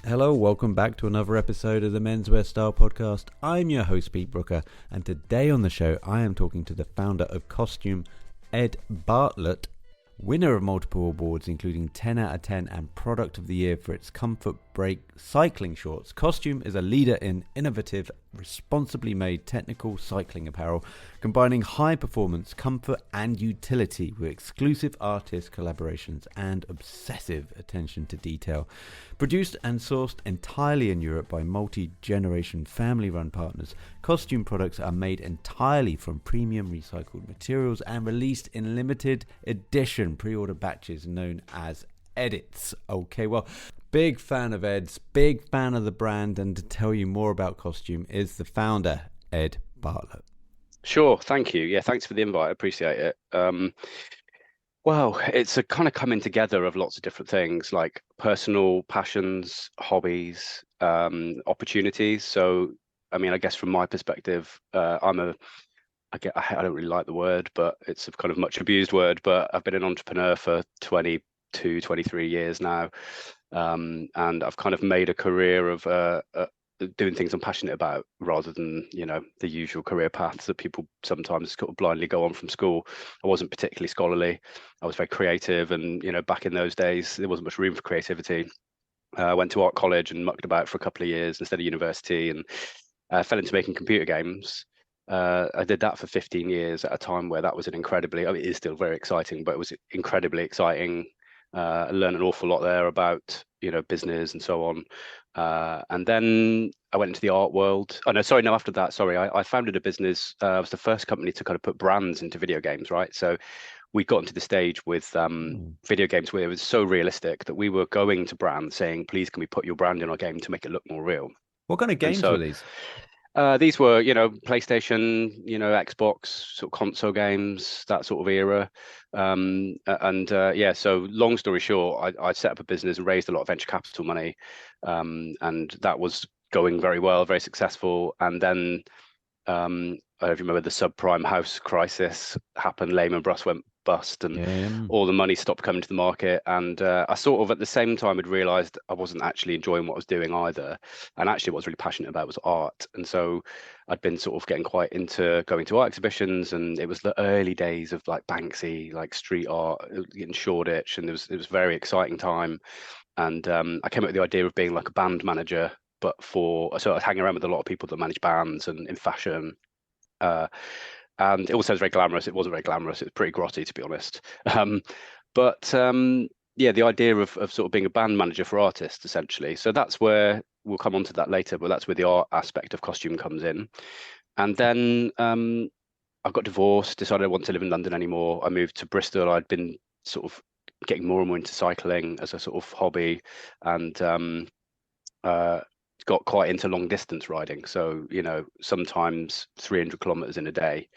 Hello, welcome back to another episode of the Menswear Style Podcast. I'm your host, Pete Brooker, and today on the show, I am talking to the founder of Kostüme, Ed Bartlett, winner of multiple awards, including 10 out of 10 and Product of the Year for its Comfort Break cycling shorts. Kostüme is a leader in innovative, responsibly made technical cycling apparel, combining high performance, comfort and utility with exclusive artist collaborations and obsessive attention to detail. Produced and sourced entirely in Europe by multi-generation family-run partners, Kostüme products are made entirely from premium recycled materials and released in limited edition pre-order batches known as edits. Okay, well, big fan of Ed's, big fan of the brand, and to tell you more about Kostüme is the founder, Ed Bartlett. Sure, thank you. Yeah, thanks for the invite. I appreciate it. Well, it's a kind of coming together of lots of different things like personal passions, hobbies, opportunities. So, I mean, I guess from my perspective, I don't really like the word, but it's a kind of much abused word, but I've been an entrepreneur for 22, 23 years now. And I've kind of made a career of doing things I'm passionate about rather than, the usual career paths that people sometimes sort of blindly go on from school. I wasn't particularly scholarly. I was very creative. And, back in those days, there wasn't much room for creativity. I went to art college and mucked about for a couple of years instead of university and fell into making computer games. I did that for 15 years at a time where that was it is still very exciting, but it was incredibly exciting. I learned an awful lot there about, business and so on. And then I went into the art world. After that, I founded a business. I was the first company to kind of put brands into video games, right? So we got into the stage with video games where it was so realistic that we were going to brands saying, please, can we put your brand in our game to make it look more real? What kind of games were these? These were, PlayStation, Xbox, sort of console games, that sort of era. So long story short, I set up a business and raised a lot of venture capital money. And that was going very well, very successful. And then, I don't know if you remember the subprime house crisis happened, Lehman Brothers went bust and all the money stopped coming to the market. And I sort of at the same time had realized I wasn't actually enjoying what I was doing either. And actually what I was really passionate about was art. And so I'd been sort of getting quite into going to art exhibitions, and it was the early days of like Banksy, like street art in Shoreditch. And it was a very exciting time. And I came up with the idea of being like a band manager, so I was hanging around with a lot of people that manage bands and in fashion. And it all sounds very glamorous. It wasn't very glamorous. It was pretty grotty, to be honest. The idea of sort of being a band manager for artists, essentially. So that's where we'll come on to that later, but that's where the art aspect of Kostüme comes in. And then I got divorced, decided I wanted to live in London anymore. I moved to Bristol. I'd been sort of getting more and more into cycling as a sort of hobby, and got quite into long distance riding. So, sometimes 300 kilometers in a day,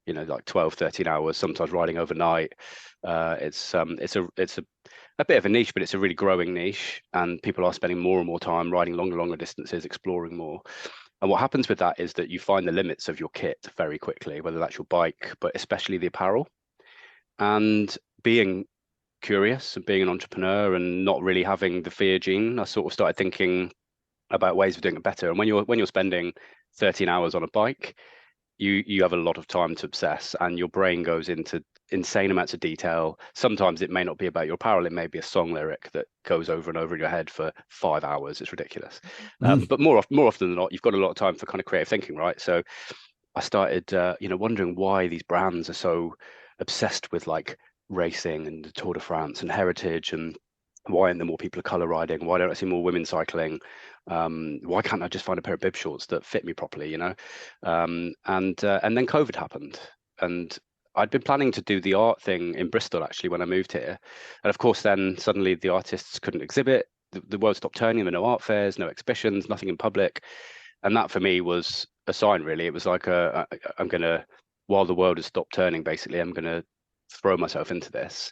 like 12, 13 hours, sometimes riding overnight. It's a bit of a niche, but it's a really growing niche, and people are spending more and more time riding longer distances, exploring more. And what happens with that is that you find the limits of your kit very quickly, whether that's your bike, but especially the apparel. And being curious and being an entrepreneur and not really having the fear gene, I sort of started thinking about ways of doing it better. And when you're spending 13 hours on a bike, you have a lot of time to obsess, and your brain goes into insane amounts of detail. Sometimes it may not be about your apparel, it may be a song lyric that goes over and over in your head for 5 hours. It's ridiculous. But more often than not, you've got a lot of time for kind of creative thinking, right? So I started wondering why these brands are so obsessed with like racing and the Tour de France and heritage, and why aren't there more people of color riding? Why don't I see more women cycling? Why can't I just find a pair of bib shorts that fit me properly, And then COVID happened, and I'd been planning to do the art thing in Bristol actually when I moved here. And of course, then suddenly the artists couldn't exhibit. The world stopped turning. There were no art fairs, no exhibitions, nothing in public. And that for me was a sign, really. It was like while the world has stopped turning, basically, I'm going to throw myself into this.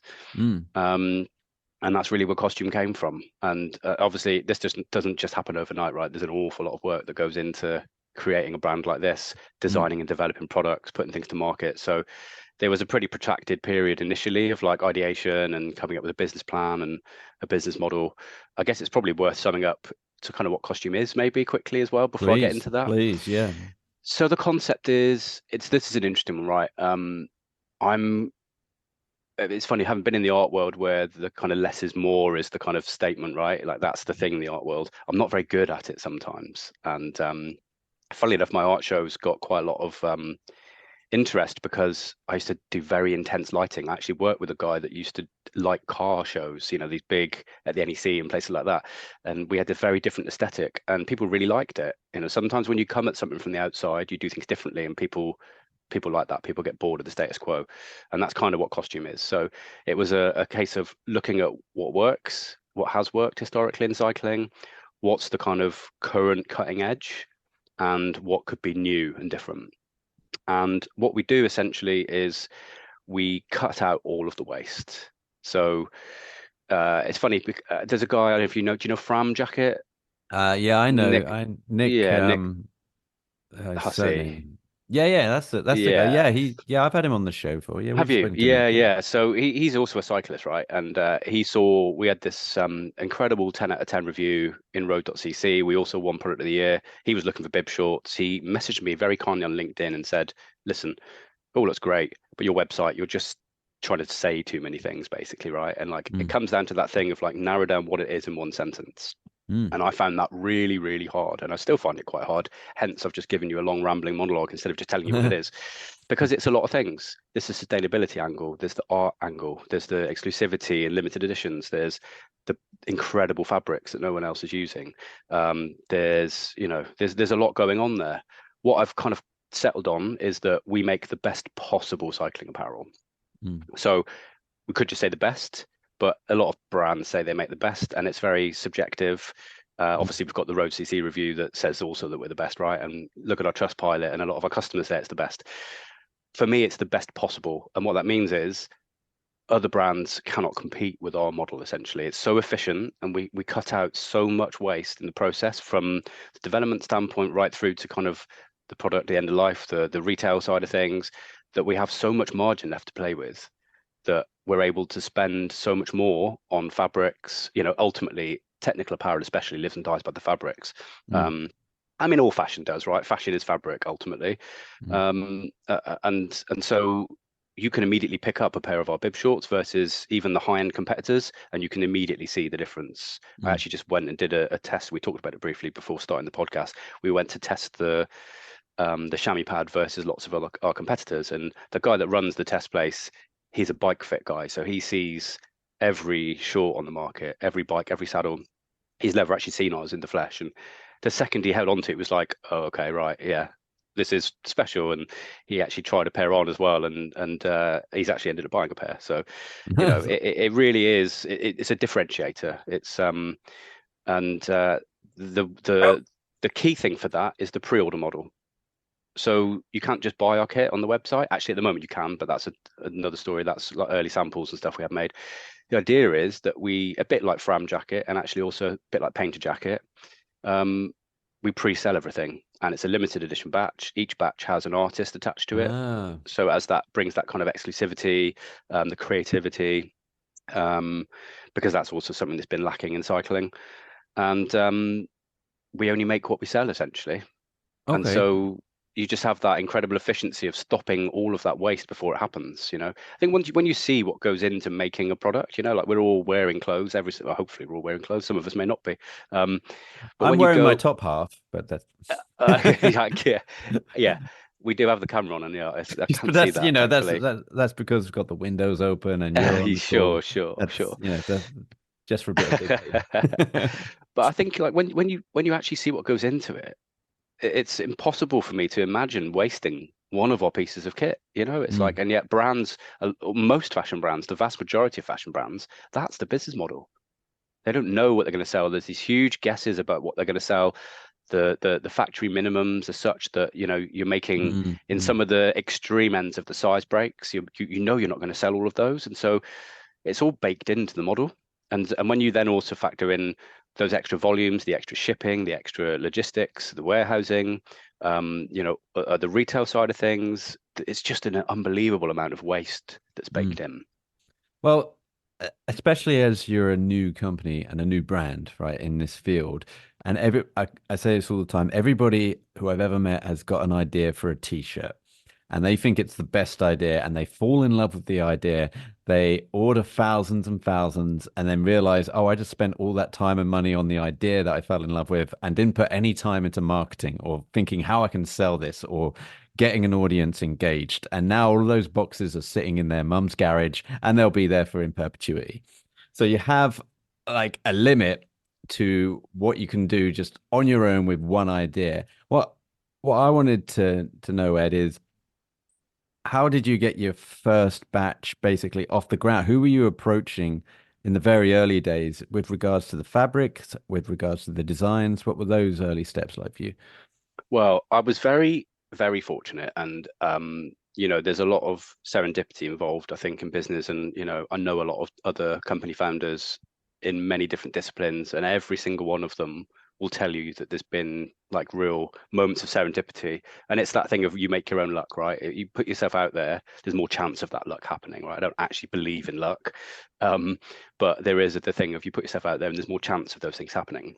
And that's really where Kostüme came from. And obviously, this just doesn't just happen overnight, right? There's an awful lot of work that goes into creating a brand like this, designing and developing products, putting things to market. So there was a pretty protracted period initially of like ideation and coming up with a business plan and a business model. I guess it's probably worth summing up to kind of what Costume is maybe quickly as well before I get Please, into that. please, yeah. So the concept is this is an interesting one, right? I'm it's funny, I haven't been in the art world where the kind of less is more is the kind of statement, right? Like that's the thing in the art world. I'm not very good at it sometimes. And funnily enough, my art shows got quite a lot of interest because I used to do very intense lighting. I actually worked with a guy that used to light car shows, these big at the NEC and places like that. And we had a very different aesthetic and people really liked it. Sometimes when you come at something from the outside, you do things differently and people like that. People get bored of the status quo. And that's kind of what Costume is. So it was a case of looking at what works, what has worked historically in cycling, what's the kind of current cutting edge, and what could be new and different. And what we do essentially is we cut out all of the waste. So it's funny. There's a guy, I don't know if you know, do you know Fram Jacket? Yeah, I know. Nick, Nick, yeah, Nick his Hussey. surname. Yeah, that's the guy. Yeah. Yeah, I've had him on the show before. Yeah, Have we've you? spoken to Yeah, Nick. Yeah. yeah. So he's also a cyclist, right? And he saw we had this incredible 10 out of 10 review in road.cc. We also won product of the year. He was looking for bib shorts. He messaged me very kindly on LinkedIn and said, listen, all looks great, but your website, you're just trying to say too many things, basically, right? And like it Mm, comes down to that thing of like narrow down what it is in one sentence. mm. And I found that really, really hard. And I still find it quite hard. Hence, I've just given you a long rambling monologue instead of just telling you what it is. Because it's a lot of things. There's the sustainability angle, there's the art angle, there's the exclusivity and limited editions, there's the incredible fabrics that no one else is using. There's a lot going on there. What I've kind of settled on is that we make the best possible cycling apparel. Mm. So we could just say the best, but a lot of brands say they make the best, and it's very subjective. Mm. Obviously, we've got the Road CC review that says also that we're the best, right? And look at our Trust Pilot, and a lot of our customers say it's the best. For me, it's the best possible, and what that means is other brands cannot compete with our model. Essentially, it's so efficient, and we cut out so much waste in the process from the development standpoint right through to kind of the product, the end of life, the retail side of things, that we have so much margin left to play with that we're able to spend so much more on fabrics. Ultimately, technical apparel especially lives and dies by the fabrics. Mm. I mean, all fashion does, right? Fashion is fabric ultimately. Mm. And so you can immediately pick up a pair of our bib shorts versus even the high-end competitors, and you can immediately see the difference. I Mm. actually just went and did a test. We talked about it briefly before starting the podcast. We went to test the chamois pad versus lots of our competitors, and the guy that runs the test place, he's a bike fit guy, so he sees every short on the market, every bike, every saddle. He's never actually seen ours in the flesh, and the second he held onto it was like, oh, okay, right, yeah, this is special. And he actually tried a pair on as well, and he's actually ended up buying a pair. So it really is, it's a differentiator. It's and the the the key thing for that is the pre-order model. So you can't just buy our kit on the website. Actually, at the moment you can, but that's another story. That's like early samples and stuff we have made. The idea is that we, a bit like Fram Jacket and actually also a bit like Painter Jacket, we pre-sell everything, and it's a limited edition batch. Each batch has an artist attached to it. Ah. So as that brings that kind of exclusivity, the creativity, because that's also something that's been lacking in cycling. And we only make what we sell essentially. And Okay. so you just have that incredible efficiency of stopping all of that waste before it happens. I think when you see what goes into making a product, like we're all wearing clothes, well, hopefully we're all wearing clothes. Some of us may not be. But I'm when you wearing my go, top half, but that's yeah, yeah, we do have the camera on, and yeah, I but can't see that's that, thankfully. that's because we've got the windows open and you're on the Sure, call. sure, That's sure. that's just for a bit of dignity. But I think like when you actually see what goes into it, it's impossible for me to imagine wasting one of our pieces of kit. It's Mm. like, and yet brands, most fashion brands, the vast majority of fashion brands, that's the business model. They don't know what they're going to sell. There's these huge guesses about what they're going to sell. The factory minimums are such that you're making Mm. in Mm. some of the extreme ends of the size breaks. You're not going to sell all of those, and so it's all baked into the model. And when you then also factor in those extra volumes, the extra shipping, the extra logistics, the warehousing, the retail side of things, it's just an unbelievable amount of waste that's Mm. baked in. Well, especially as you're a new company and a new brand, right, in this field, And I say this all the time. Everybody who I've ever met has got an idea for a t-shirt and they think it's the best idea and they fall in love with the idea. They order thousands and thousands and then realize, oh, I just spent all that time and money on the idea that I fell in love with and didn't put any time into marketing or thinking how I can sell this or getting an audience engaged. And now all those boxes are sitting in their mum's garage and they'll be there for in perpetuity. So you have like a limit to what you can do just on your own with one idea. What I wanted to know, Ed, is how did you get your first batch basically off the ground? Who were you approaching in the very early days with regards to the fabrics, with regards to the designs? What were those early steps like for you? Well, I was very, very fortunate, and there's a lot of serendipity involved, I think, in business, and I know a lot of other company founders in many different disciplines, and every single one of them will tell you that there's been like real moments of serendipity. And it's that thing of you make your own luck, right? You put yourself out there, there's more chance of that luck happening, right? I don't actually believe in luck, but there is the thing of you put yourself out there and there's more chance of those things happening.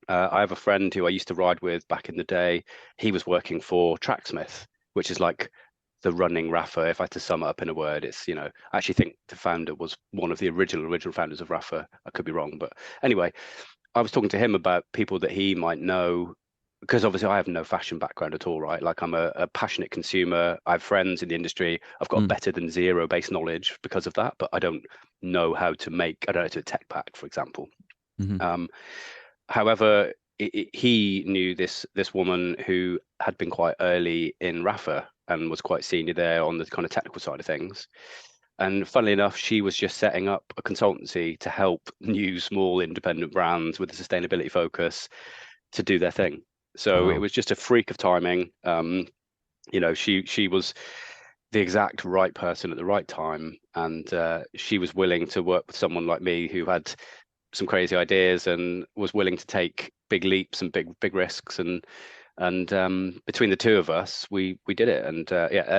I have a friend who I used to ride with back in the day. He was working for Tracksmith, which is like the running Rafa. If I had to sum it up in a word, it's, I actually think the founder was one of the original founders of Rafa. I could be wrong, but anyway, I was talking to him about people that he might know, because obviously I have no fashion background at all, right? Like I'm a passionate consumer. I have friends in the industry. I've got Mm, better than zero base knowledge because of that, but I don't know how to I don't know how to tech pack, for example. hmm Um, However, he knew this woman who had been quite early in Rafa and was quite senior there on the kind of technical side of things. And funnily enough, she was just setting up a consultancy to help new small independent brands with a sustainability focus to do their thing. So it Wow. was just a freak of timing. She was the exact right person at the right time, and she was willing to work with someone like me who had some crazy ideas and was willing to take big leaps and big risks. And between the two of us, we did it. And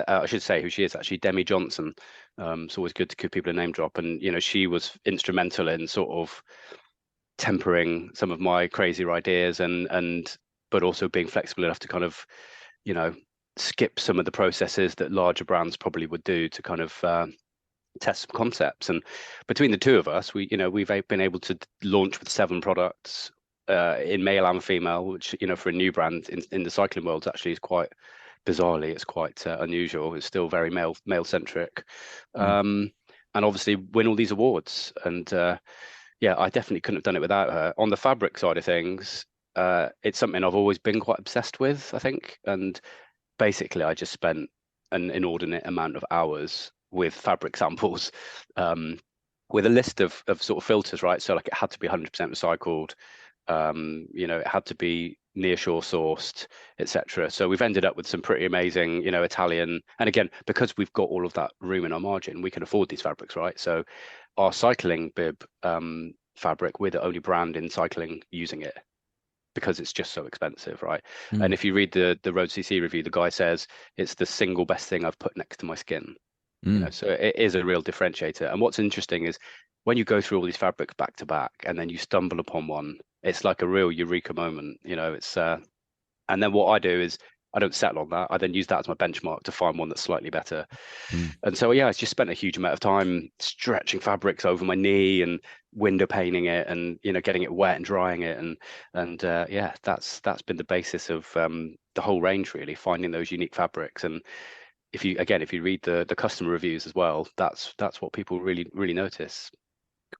I should say who she is actually, Demi Johnson. It's always good to give people a name drop. And she was instrumental in sort of tempering some of my crazier ideas, and but also being flexible enough to kind of you know skip some of the processes that larger brands probably would do to kind of test some concepts. And between the two of us, we've been able to launch with 7 products in male and female, which for a new brand in the cycling world actually is quite bizarrely, it's quite unusual. It's still very male centric, Mm. and obviously win all these awards. And yeah, I definitely couldn't have done it without her. On the fabric side of things, it's something I've always been quite obsessed with, I think. And basically, I just spent an inordinate amount of hours with fabric samples, um, with a list of sort of filters, right? So like it had to be 100% recycled, it had to be nearshore sourced, etc. So we've ended up with some pretty amazing, Italian. And again, because we've got all of that room in our margin, we can afford these fabrics, right? So our cycling bib fabric, we're the only brand in cycling using it because it's just so expensive, right? And Mm. if you read the Road CC review, the guy says it's the single best thing I've put next to my skin. Mm. So it is a real differentiator. And what's interesting is when you go through all these fabrics back to back and then you stumble upon one, it's like a real eureka moment. It's and then what I do is I don't settle on that. I then use that as my benchmark to find one that's slightly better. Mm. And so yeah, I just spent a huge amount of time stretching fabrics over my knee and window painting it, and getting it wet and drying it, and yeah, that's been the basis of the whole range, really, finding those unique fabrics. And if you read the customer reviews as well, that's what people really notice.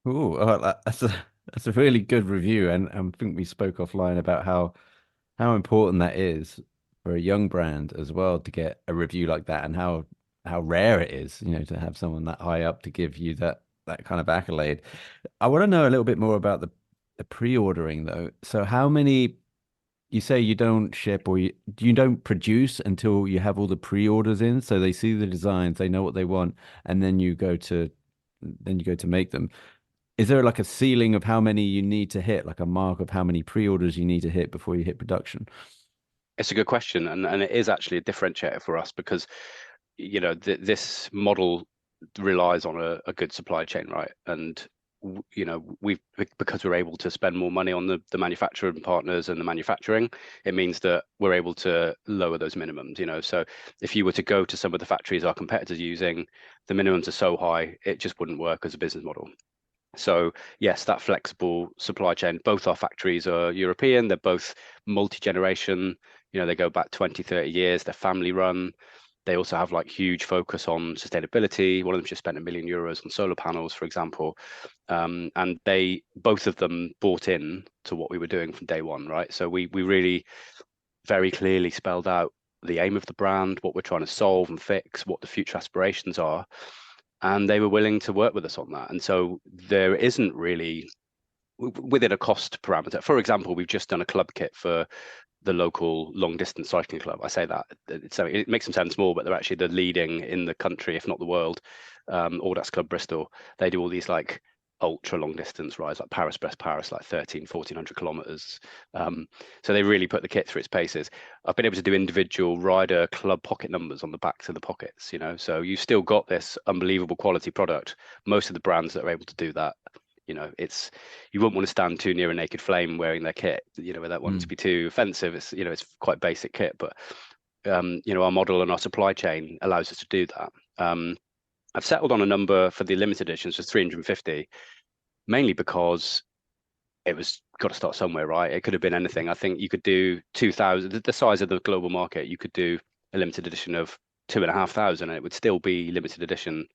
Cool. Oh, that's a really good review, and I think we spoke offline about how important that is for a young brand as well to get a review like that, and how rare it is, to have someone that high up to give you that kind of accolade. I want to know a little bit more about the pre-ordering though. So how many you say you don't ship or you don't produce until you have all the pre-orders in, so they see the designs, they know what they want, and then you go to make them. Is there like a ceiling of how many you need to hit, like a mark of how many pre-orders you need to hit before you hit production? It's a good question, and it is actually a differentiator for us because this model relies on a good supply chain, right? And we've, because we're able to spend more money on the manufacturing partners and the manufacturing, it means that we're able to lower those minimums. So if you were to go to some of the factories our competitors are using, the minimums are so high it just wouldn't work as a business model. So yes, that flexible supply chain. Both our factories are European. They're both multi-generation. They go back 20, 30 years. They're family run. They also have like huge focus on sustainability. One of them just spent €1 million on solar panels, for example. And both of them bought in to what we were doing from day one, right? So we really very clearly spelled out the aim of the brand, what we're trying to solve and fix, what the future aspirations are. And they were willing to work with us on that. And so there isn't really within a cost parameter. For example, we've just done a club kit for the local long distance cycling club. I say that it makes them sound small, but they're actually the leading in the country, if not the world. Audax Club Bristol. They do all these like ultra long distance rides, like Paris-Brest Paris, like 1,400 kilometers. So they really put the kit through its paces. I've been able to do individual rider club pocket numbers on the backs of the pockets, so you've still got this unbelievable quality product. Most of the brands that are able to do that, it's, you wouldn't want to stand too near a naked flame wearing their kit, without wanting to be too offensive. It's, it's quite basic kit, but our model and our supply chain allows us to do that. I've settled on a number for the limited editions for 350, mainly because it was got to start somewhere, right? It could have been anything. I think you could do 2,000, the size of the global market. You could do a limited edition of 2,500, and it would still be limited edition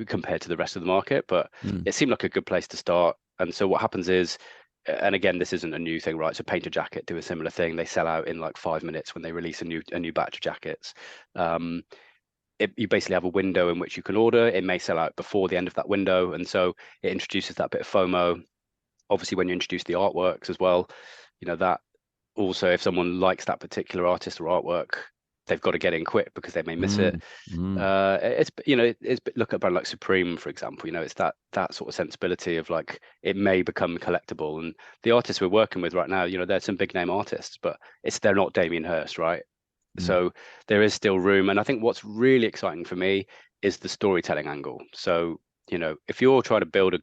compared to the rest of the market. But it seemed like a good place to start. And so what happens is, and again, this isn't a new thing, right? So Paint a Jacket do a similar thing. They sell out in like 5 minutes when they release a new batch of jackets. You basically have a window in which you can order. It may sell out before the end of that window, and so it introduces that bit of FOMO. Obviously, when you introduce the artworks as well, that also, if someone likes that particular artist or artwork, they've got to get in quick because they may miss it. It's look at a brand like Supreme, for example. It's that sort of sensibility of like, it may become collectible. And the artists we're working with right now, there's some big name artists, but they're not Damien Hirst, right? So there is still room. And I think what's really exciting for me is the storytelling angle. So, if you're trying to build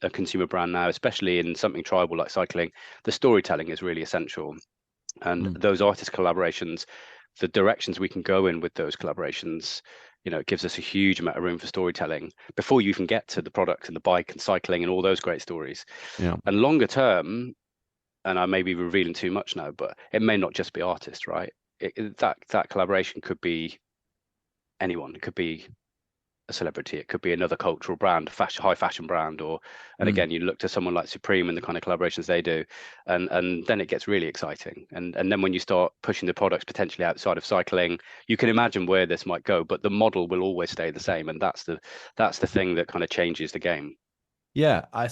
a consumer brand now, especially in something tribal like cycling, the storytelling is really essential. And those artist collaborations, the directions we can go in with those collaborations, it gives us a huge amount of room for storytelling before you even get to the products and the bike and cycling and all those great stories. Yeah. And longer term, and I may be revealing too much now, but it may not just be artists, right? That collaboration could be anyone. It could be a celebrity. It could be another cultural brand, high fashion brand, and again, you look to someone like Supreme and the kind of collaborations they do, and then it gets really exciting. And then when you start pushing the products potentially outside of cycling, you can imagine where this might go, but the model will always stay the same, and that's the thing that kind of changes the game. Yeah, I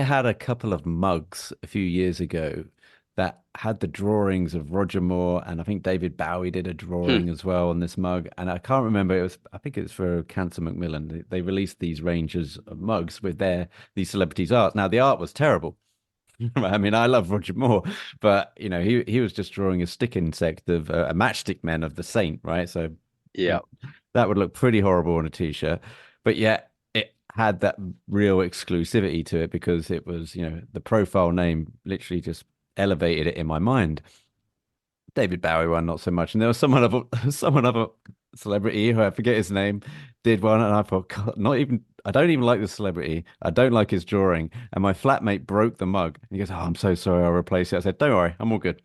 had a couple of mugs a few years ago that had the drawings of Roger Moore, and I think David Bowie did a drawing as well on this mug. And I can't remember, I think it was for Cancer Macmillan. They released these ranges of mugs with these celebrities' art. Now the art was terrible. I mean, I love Roger Moore, but he was just drawing a stick insect of a matchstick man of the saint, right? So Yeah. that would look pretty horrible on a t-shirt, but yet it had that real exclusivity to it because it was, the profile name literally just elevated it in my mind. David Bowie one, not so much. And there was someone other celebrity who I forget his name did one, and I thought, God, I don't even like the celebrity. I don't like his drawing. And my flatmate broke the mug. He goes, "Oh, I'm so sorry. I'll replace it." I said, "Don't worry, I'm all good."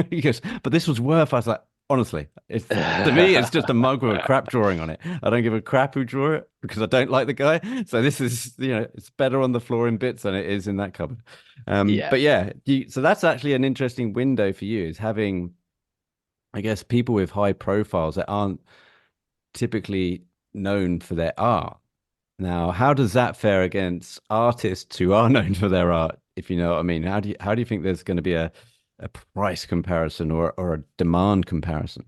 He goes, "But this was worth." I was like, honestly, to me, it's just a mug with a crap drawing on it. I don't give a crap who drew it because I don't like the guy. So this is, it's better on the floor in bits than it is in that cupboard. Yeah. But yeah, so that's actually an interesting window for you, is having, I guess, people with high profiles that aren't typically known for their art. Now, how does that fare against artists who are known for their art, if you know what I mean? How do you think there's going to be a price comparison or a demand comparison?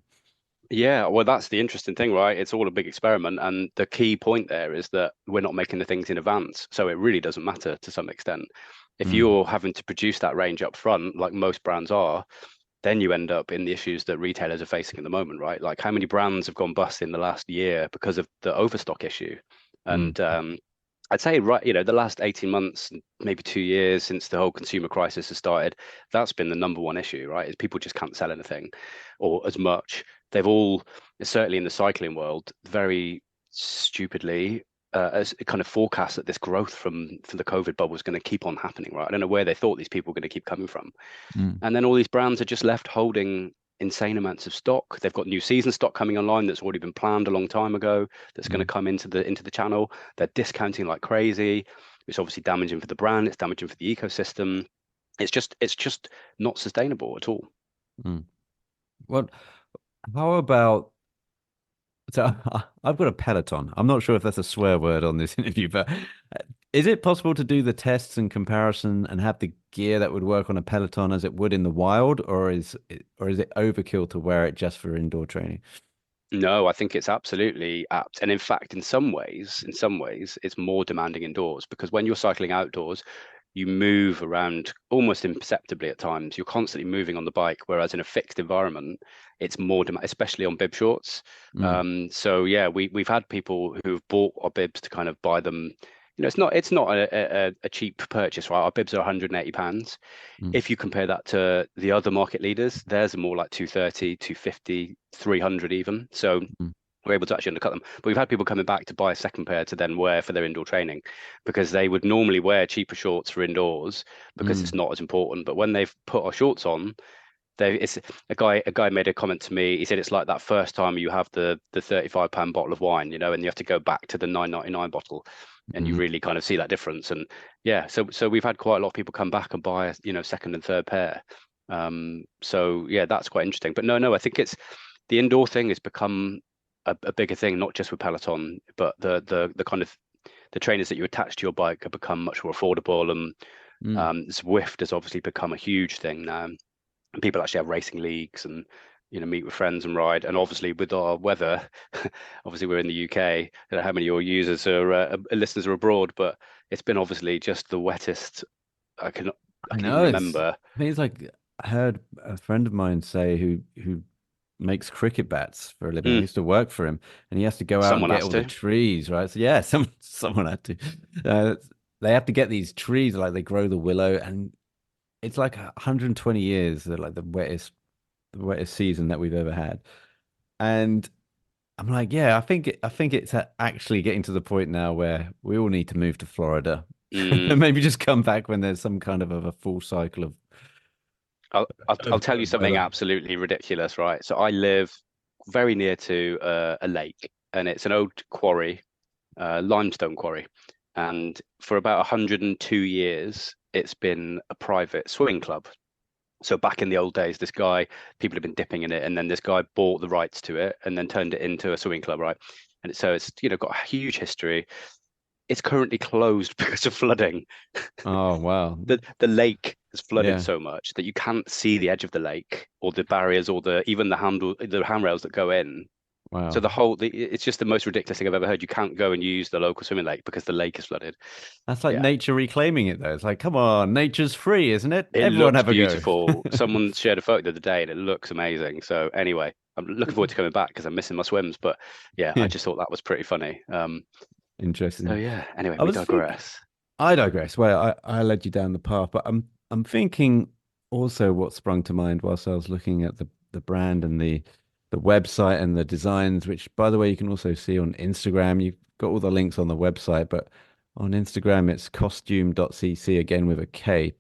Yeah, well, that's the interesting thing, right? It's all a big experiment. And the key point there is that we're not making the things in advance. So it really doesn't matter to some extent. If you're having to produce that range up front, like most brands are, then you end up in the issues that retailers are facing at the moment, right? Like, how many brands have gone bust in the last year because of the overstock issue? Mm. And I'd say, right, the last 18 months, maybe 2 years since the whole consumer crisis has started, that's been the number one issue, right? Is people just can't sell anything or as much. They've all, certainly in the cycling world, very stupidly as kind of forecast that this growth from the COVID bubble is going to keep on happening, right? I don't know where they thought these people were going to keep coming from. Mm. And then all these brands are just left holding insane amounts of stock. They've got new season stock coming online that's already been planned a long time ago, that's going to Mm. come into the channel. They're discounting like crazy. It's obviously damaging for the brand, it's damaging for the ecosystem. It's just not sustainable at all. Mm. Well, how about so I've got a Peloton. I'm not sure if that's a swear word on this interview, but is it possible to do the tests and comparison and have the gear that would work on a Peloton as it would in the wild, or is it overkill to wear it just for indoor training? No, I think it's absolutely apt. And in fact, in some ways, it's more demanding indoors because when you're cycling outdoors, you move around almost imperceptibly at times. You're constantly moving on the bike, whereas in a fixed environment, it's more demand, especially on bib shorts. Mm. So yeah, we've had people who've bought our bibs to kind of buy them. It's not a cheap purchase, right? Our bibs are £180. Mm. If you compare that to the other market leaders, theirs are more like 230, 250, 300 even. So Mm. we're able to actually undercut them. But we've had people coming back to buy a second pair to then wear for their indoor training because they would normally wear cheaper shorts for indoors because it's Mm. not as important. But when they've put our shorts on, it's a guy made a comment to me. He said it's like that first time you have the £35 bottle of wine, and you have to go back to the 9.99 bottle, and you Mm. really kind of see that difference. And yeah, so we've had quite a lot of people come back and buy second and third pair. So yeah, that's quite interesting. But no, I think it's the indoor thing has become a bigger thing, not just with Peloton, but the kind of the trainers that you attach to your bike have become much more affordable, and Mm. Zwift has obviously become a huge thing now. And people actually have racing leagues and meet with friends and ride. And obviously with our weather, obviously we're in the UK. I don't know how many of your users are listeners are abroad, but it's been obviously just the wettest I can I I can even know remember. I think it's like I heard a friend of mine say who makes cricket bats for a living. I Mm, used to work for him, and he has to go out and someone get has all the to. trees, right? So yeah, someone had to. Uh, they have to get these trees, like they grow the willow, and it's like 120 years, like the wettest season that we've ever had. And I'm like, yeah, I think it's actually getting to the point now where we all need to move to Florida, Mm, and maybe just come back when there's some kind of a full cycle of I'll tell you something weather. absolutely ridiculous, right? So I live very near to a lake, and it's an old quarry, limestone quarry. And for about 102 years, it's been a private swimming club. So back in the old days, people have been dipping in it, and then this guy bought the rights to it and then turned it into a swimming club, right? And so it's got a huge history. It's currently closed because of flooding. Oh wow, The lake has flooded yeah, so much that you can't see the edge of the lake or the barriers or even the handrails that go in. So wow. it's just the most ridiculous thing I've ever heard. You can't go and use the local swimming lake because the lake is flooded. That's like Yeah. nature reclaiming it, though. It's like, come on, nature's free, isn't it? It Everyone looks have a go. beautiful. Someone shared a photo the other day and it looks amazing. So anyway, I'm looking forward to coming back because I'm missing my swims. But yeah, I Yeah, just thought that was pretty funny. So interesting. yeah, anyway, I we was think digress. I digress. Well, I led you down the path, but I'm thinking also what sprung to mind whilst I was looking at the brand and the website and the designs, which by the way you can also see on Instagram. You've got all the links on the website, but on Instagram it's costume.cc again with a K.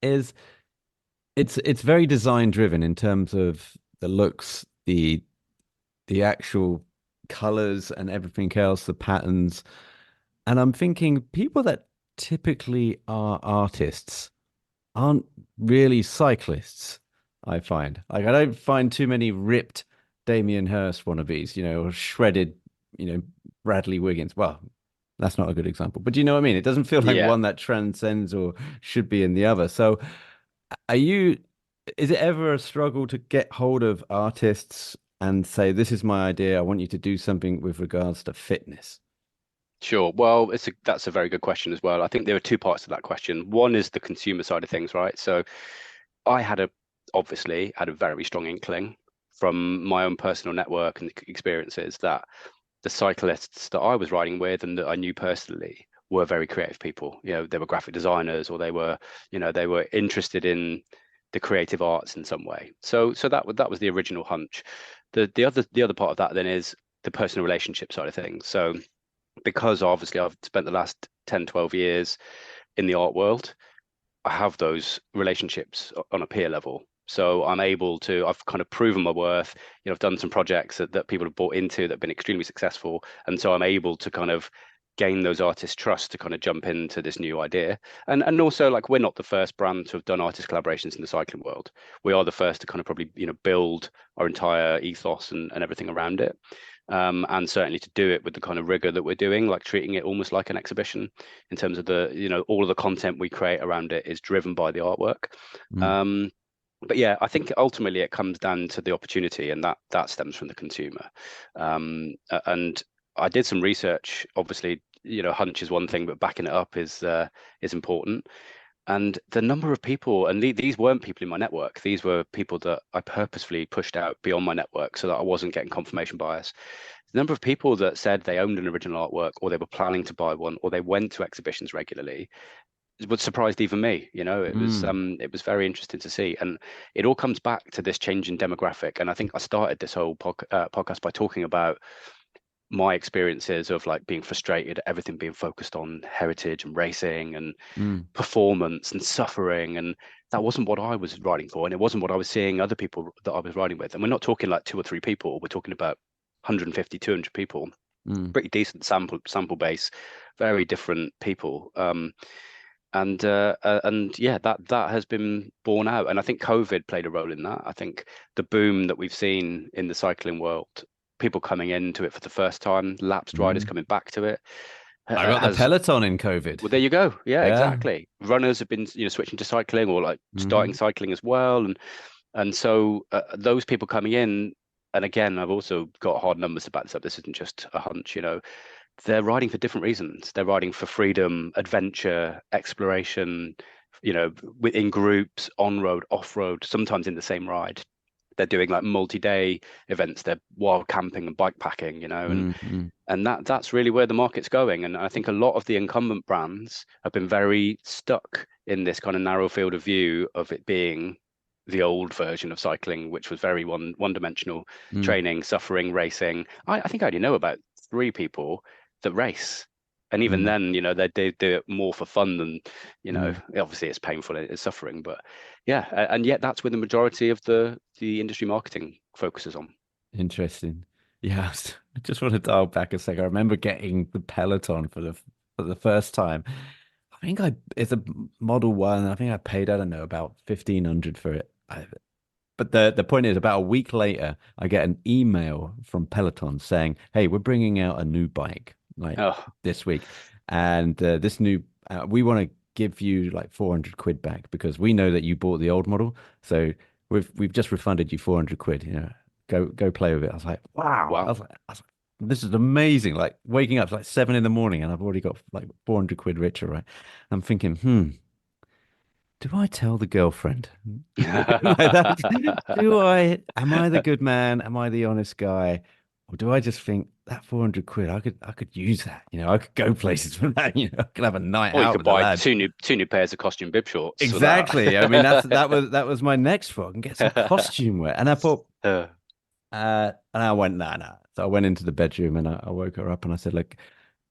Is it's very design driven in terms of the looks, the actual colors and everything else, the patterns. And I'm thinking people that typically are artists aren't really cyclists, I find. Like I don't find too many ripped Damien Hirst wannabes, or shredded, you know, Bradley Wiggins. Well, that's not a good example, but do you know what I mean? It doesn't feel like Yeah, one that transcends or should be in the other. So are you, is it ever a struggle to get hold of artists and say, this is my idea. I want you to do something with regards to fitness? sure. Well, that's a very good question as well. I think there are two parts to that question. One is the consumer side of things, right? So I obviously had a very strong inkling from my own personal network and experiences that the cyclists that I was riding with and that I knew personally were very creative people. They were graphic designers, or they were interested in the creative arts in some way. So that was the original hunch. The other part of that then is the personal relationship side of things. So because obviously I've spent the last 10, 12 years in the art world, I have those relationships on a peer level. So I've kind of proven my worth. I've done some projects that people have bought into that have been extremely successful. And so I'm able to kind of gain those artists' trust to kind of jump into this new idea. And also, like, we're not the first brand to have done artist collaborations in the cycling world. We are the first to kind of probably, build our entire ethos and everything around it. And certainly to do it with the kind of rigor that we're doing, like treating it almost like an exhibition in terms of all of the content we create around it is driven by the artwork. But yeah, I think ultimately it comes down to the opportunity, and that stems from the consumer. And I did some research. Obviously, hunch is one thing, but backing it up is important. And the number of people, and these weren't people in my network, these were people that I purposefully pushed out beyond my network so that I wasn't getting confirmation bias. The number of people that said they owned an original artwork, or they were planning to buy one, or they went to exhibitions regularly, what surprised even me. It was very interesting to see. And it all comes back to this change in demographic. And I think I started this whole podcast by talking about my experiences of like being frustrated, everything being focused on heritage and racing and performance and suffering. And that wasn't what I was riding for. And it wasn't what I was seeing other people that I was riding with. And we're not talking like 2 or 3 people. We're talking about 150, 200 people, pretty decent sample base, very different people. And yeah, that has been borne out. And I think COVID played a role in that. I think the boom that we've seen in the cycling world, people coming into it for the first time, lapsed riders coming back to it. I got the peloton in COVID. Well, there you go. Yeah, exactly. Runners have been switching to cycling, or like starting cycling as well. And so those people coming in, and again, I've also got hard numbers to back this up. This isn't just a hunch, they're riding for different reasons. They're riding for freedom, adventure, exploration, in groups, on road, off road, sometimes in the same ride. They're doing like multi-day events. They're wild camping and bike packing, and that's really where the market's going. And I think a lot of the incumbent brands have been very stuck in this kind of narrow field of view of it being the old version of cycling, which was very one-dimensional, training, suffering, racing. I think I only know about 3 people that race, and even then, they do it more for fun than, obviously it's painful, it's suffering, but yeah, and yet that's where the majority of the industry marketing focuses on. Interesting. Yeah, I just want to dial back a second. I remember getting the Peloton for the first time. I think it's a Model 1. I think I paid, I don't know, about 1,500 for it. But the point is, about a week later, I get an email from Peloton saying, "Hey, we're bringing out a new bike this week, and this new we want to give you like 400 quid back because we know that you bought the old model, so we've just refunded you 400 quid. Go play with it." I was like, "Wow!" I was like, "This is amazing!" Like waking up, it's like 7 in the morning, and I've already got like 400 quid richer, right? I'm thinking, do I tell the girlfriend? Am I the good man? Am I the honest guy? Or do I just think that 400 quid, I could use that. I could go places with that. I could have a night or out you could with buy the lads. two new pairs of costume bib shorts. Exactly. I mean, that was my next thought. I can get some costume wear. And I thought, and I went, nah. So I went into the bedroom and I woke her up and I said, "Look,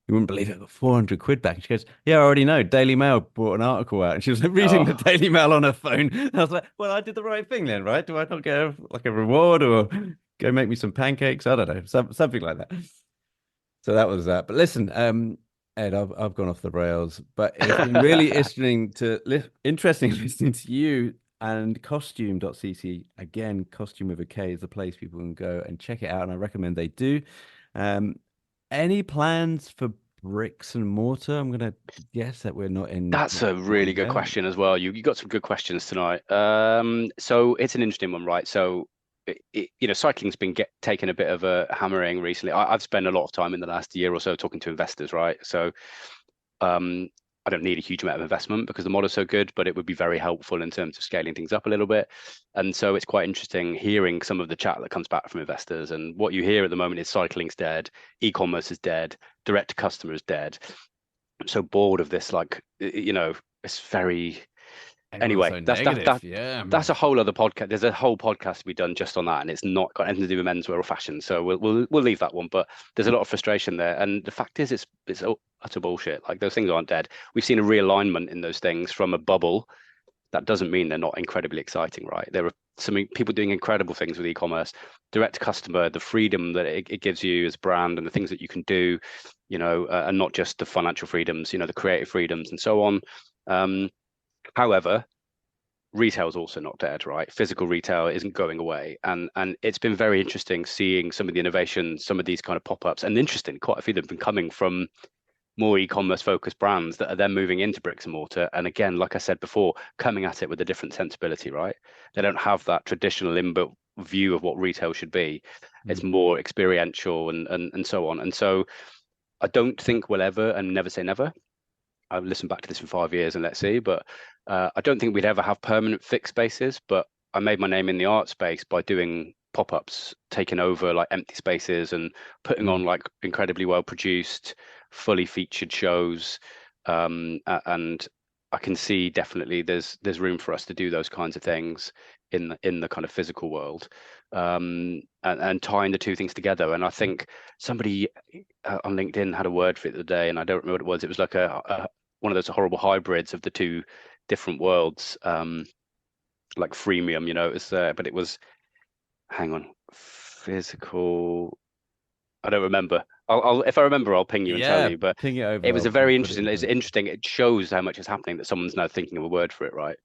you wouldn't believe it, I got 400 quid back." And she goes, "Yeah, I already know. Daily Mail brought an article out." And she was like, reading the Daily Mail on her phone. And I was like, "Well, I did the right thing then, right? Do I not get a reward or go make me some pancakes?" I don't know, something like that. So that was that. But listen, Ed, I've gone off the rails, but it's been really interesting listening to you. And costume.cc, again, costume with a K, is the place people can go and check it out. And I recommend they do. Any plans for bricks and mortar? I'm gonna guess that we're not in. That's a really good question as well. You got some good questions tonight. So it's an interesting one, right? So cycling's been taken a bit of a hammering recently. I've spent a lot of time in the last year or so talking to investors, right? So I don't need a huge amount of investment because the model's so good, but it would be very helpful in terms of scaling things up a little bit. And so it's quite interesting hearing some of the chat that comes back from investors. And what you hear at the moment is cycling's dead, e-commerce is dead, direct to customer is dead. I'm so bored of this, like, it's very... Everyone's Anyway, so negative. Yeah, that's a whole other podcast. There's a whole podcast to be done just on that, and it's not got anything to do with menswear or fashion. So we'll leave that one. But there's a lot of frustration there, and the fact is, it's utter bullshit. Like, those things aren't dead. We've seen a realignment in those things from a bubble. That doesn't mean they're not incredibly exciting, right? There are some people doing incredible things with e-commerce, direct to customer, the freedom that it gives you as a brand, and the things that you can do, and not just the financial freedoms, the creative freedoms and so on. However, retail is also not dead, right? Physical retail isn't going away, and it's been very interesting seeing some of the innovations, some of these kind of pop-ups, and interesting, quite a few that have been coming from more e-commerce focused brands that are then moving into bricks and mortar. And again, like I said before, coming at it with a different sensibility, right? They don't have that traditional inbuilt view of what retail should be. It's more experiential and so on. And so I don't think we'll ever, and never say never, I'll listen back to this in 5 years and let's see, but I don't think we'd ever have permanent fixed spaces. But I made my name in the art space by doing pop-ups, taking over like empty spaces and putting on like incredibly well produced, fully featured shows. And I can see definitely there's room for us to do those kinds of things in the kind of physical world, and tying the two things together. And I think somebody on LinkedIn had a word for it the other day, and I don't remember what it was. It was like a one of those horrible hybrids of the two different worlds, like freemium, it was but it was, hang on, physical, I don't remember. I'll if I remember, I'll ping you and tell you. But ping it over. It was a very interesting. It's interesting. It shows how much is happening that someone's now thinking of a word for it, right?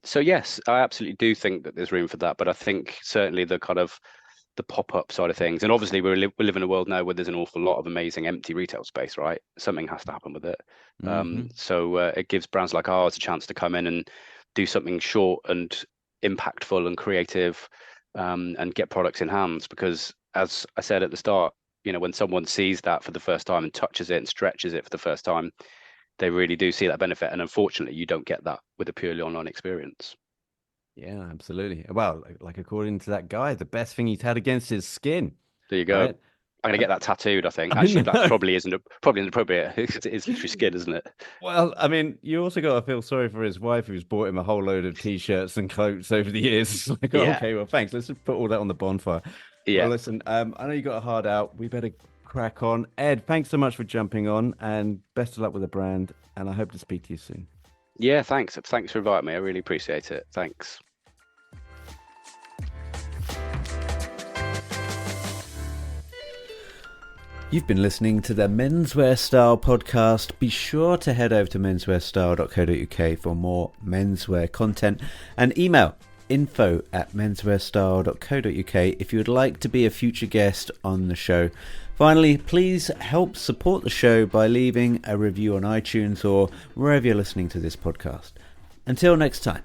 So yes, I absolutely do think that there's room for that. But I think certainly the kind of the pop-up side of things, and obviously we live in a world now where there's an awful lot of amazing empty retail space, right? Something has to happen with it. So it gives brands like ours a chance to come in and do something short and impactful and creative, and get products in hands. Because as I said at the start, when someone sees that for the first time and touches it and stretches it for the first time, they really do see that benefit. And unfortunately, you don't get that with a purely online experience. Yeah, absolutely. Well, like according to that guy, the best thing he's had against his skin. There you go. Right? I'm gonna get that tattooed, I think. Actually, that probably inappropriate. It's literally skin, isn't it? Well, I mean, you also got to feel sorry for his wife, who's bought him a whole load of t-shirts and coats over the years. It's like, okay, well, thanks. Let's just put all that on the bonfire. Yeah. Well, listen, I know you got a hard out. We better crack on. Ed, thanks so much for jumping on, and best of luck with the brand. And I hope to speak to you soon. Yeah, thanks. Thanks for inviting me. I really appreciate it. Thanks. You've been listening to the Menswear Style podcast. Be sure to head over to menswearstyle.co.uk for more menswear content, and email info@menswearstyle.co.uk if you would like to be a future guest on the show. Finally, please help support the show by leaving a review on iTunes or wherever you're listening to this podcast. Until next time.